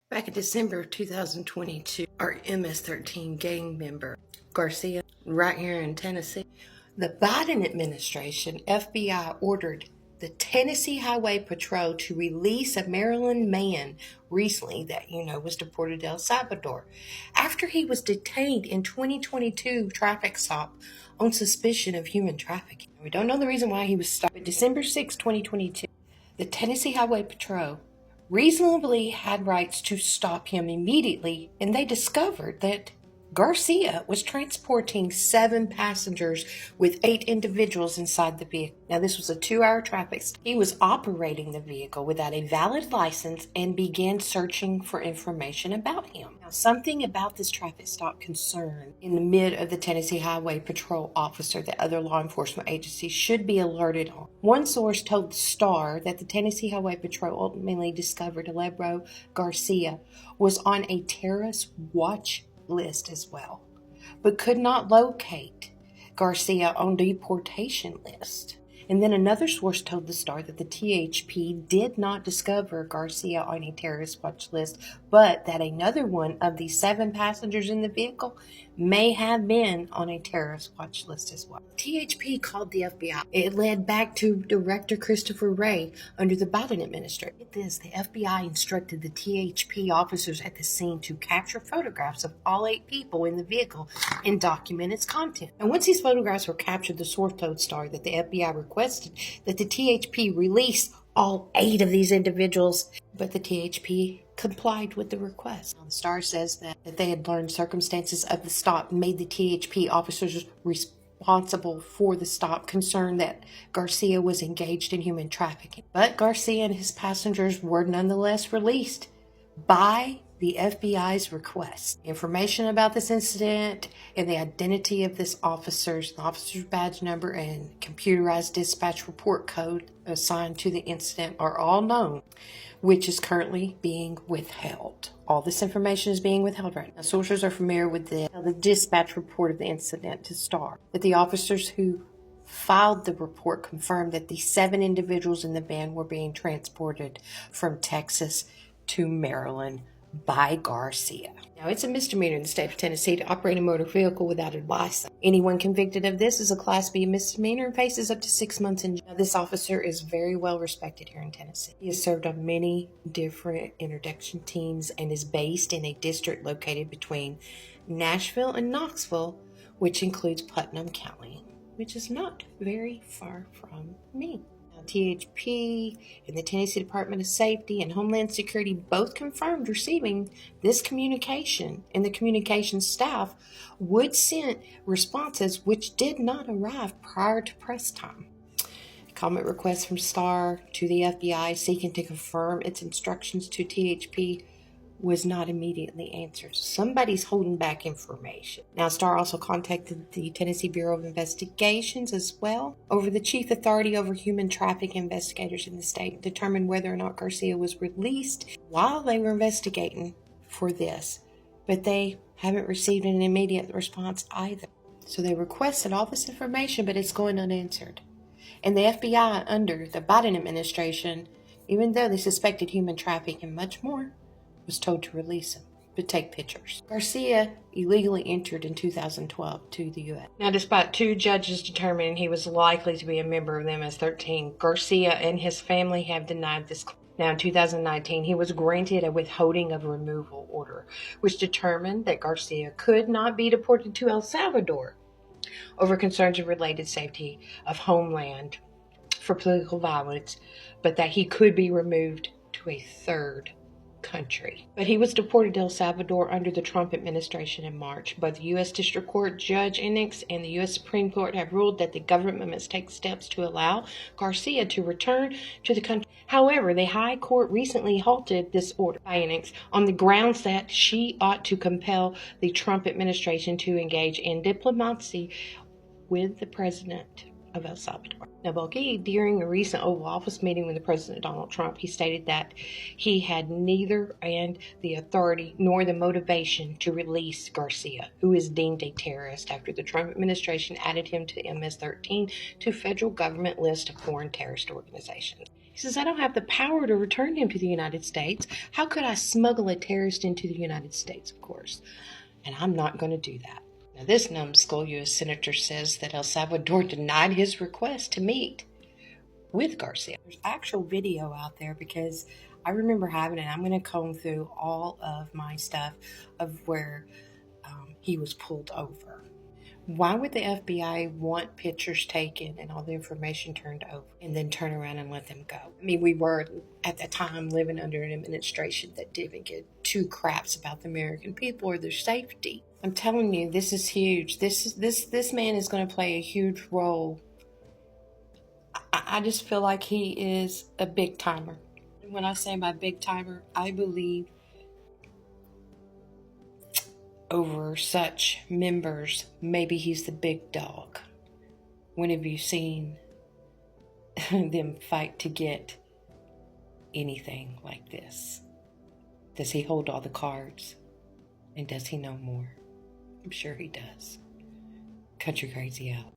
Back in December of 2022, our MS-13 gang member, Garcia, right here in Tennessee, the Biden administration, FBI, ordered the Tennessee Highway Patrol to release a Maryland man recently that, was deported to El Salvador after he was detained in 2022 traffic stop on suspicion of human trafficking. We don't know the reason why he was stopped. But December 6, 2022, the Tennessee Highway Patrol reasonably had rights to stop him immediately, and they discovered that Garcia was transporting 7 passengers with 8 individuals inside the vehicle. Now, this was a 2-hour traffic stop. He was operating the vehicle without a valid license and began searching for information about him. Now, something about this traffic stop concerned in the mid of the Tennessee Highway Patrol officer that other law enforcement agencies should be alerted on. One source told the Star that the Tennessee Highway Patrol ultimately discovered Alejandro Garcia was on a terrorist watch list as well, but could not locate Garcia on deportation list. And then another source told the Star that the THP did not discover Garcia on a terrorist watch list, but that another one of the 7 passengers in the vehicle may have been on a terrorist watch list as well. THP called the FBI. It led back to Director Christopher Wray under the Biden administration. Get this, the FBI instructed the THP officers at the scene to capture photographs of all 8 people in the vehicle and document its content. And once these photographs were captured, the source told Star that the FBI requested that the THP release all 8 of these individuals, but the THP complied with the request. The Star says that they had learned circumstances of the stop made the THP officers responsible for the stop concerned that Garcia was engaged in human trafficking. But Garcia and his passengers were nonetheless released by the FBI's request. Information about this incident and the identity of this the officer's badge number and computerized dispatch report code assigned to the incident are all known, which is currently being withheld. All this information is being withheld right now. Sources are familiar with the dispatch report of the incident to Star, that the officers who filed the report confirmed that the 7 individuals in the van were being transported from Texas to Maryland by Garcia. Now, it's a misdemeanor in the state of Tennessee to operate a motor vehicle without a license. Anyone convicted of this is a Class B misdemeanor and faces up to 6 months in jail. Now, this officer is very well respected here in Tennessee. He has served on many different interdiction teams and is based in a district located between Nashville and Knoxville, which includes Putnam County, which is not very far from me. THP and the Tennessee Department of Safety and Homeland Security both confirmed receiving this communication, and the communication staff would send responses which did not arrive prior to press time. A comment request from Star to the FBI seeking to confirm its instructions to THP was not immediately answered. Somebody's holding back information. Now, Star also contacted the Tennessee Bureau of Investigations as well over the chief authority over human trafficking investigators in the state, determined whether or not Garcia was released while they were investigating for this. But they haven't received an immediate response either. So they requested all this information, but it's going unanswered. And the FBI under the Biden administration, even though they suspected human trafficking and much more, was told to release him, but take pictures. Garcia illegally entered in 2012 to the U.S. Now, despite 2 judges determining he was likely to be a member of the MS-13, Garcia and his family have denied this claim. Now, in 2019, he was granted a withholding of removal order, which determined that Garcia could not be deported to El Salvador over concerns of related safety of homeland for political violence, but that he could be removed to a third country. But he was deported to El Salvador under the Trump administration in March. Both the U.S. District Court Judge Enix and the U.S. Supreme Court have ruled that the government must take steps to allow Garcia to return to the country. However, the High Court recently halted this order by Enix on the grounds that she ought to compel the Trump administration to engage in diplomacy with the president of El Salvador. Now, during a recent Oval Office meeting with the President Donald Trump, he stated that he had neither the authority nor the motivation to release Garcia, who is deemed a terrorist after the Trump administration added him to the MS-13 to federal government list of foreign terrorist organizations. He says, I don't have the power to return him to the United States. How could I smuggle a terrorist into the United States, of course? And I'm not going to do that. Now, this numbskull U.S. Senator says that El Salvador denied his request to meet with Garcia. There's actual video out there because I remember having it. I'm going to comb through all of my stuff of where he was pulled over. Why would the FBI want pictures taken and all the information turned over and then turn around and let them go? I mean, we were at the time living under an administration that didn't give two craps about the American people or their safety. I'm telling you, this is huge. This man is going to play a huge role. I just feel like he is a big timer. And when I say by big timer, I believe over such members, maybe he's the big dog. When have you seen them fight to get anything like this? Does he hold all the cards? And does he know more? I'm sure he does. Country Crazy out.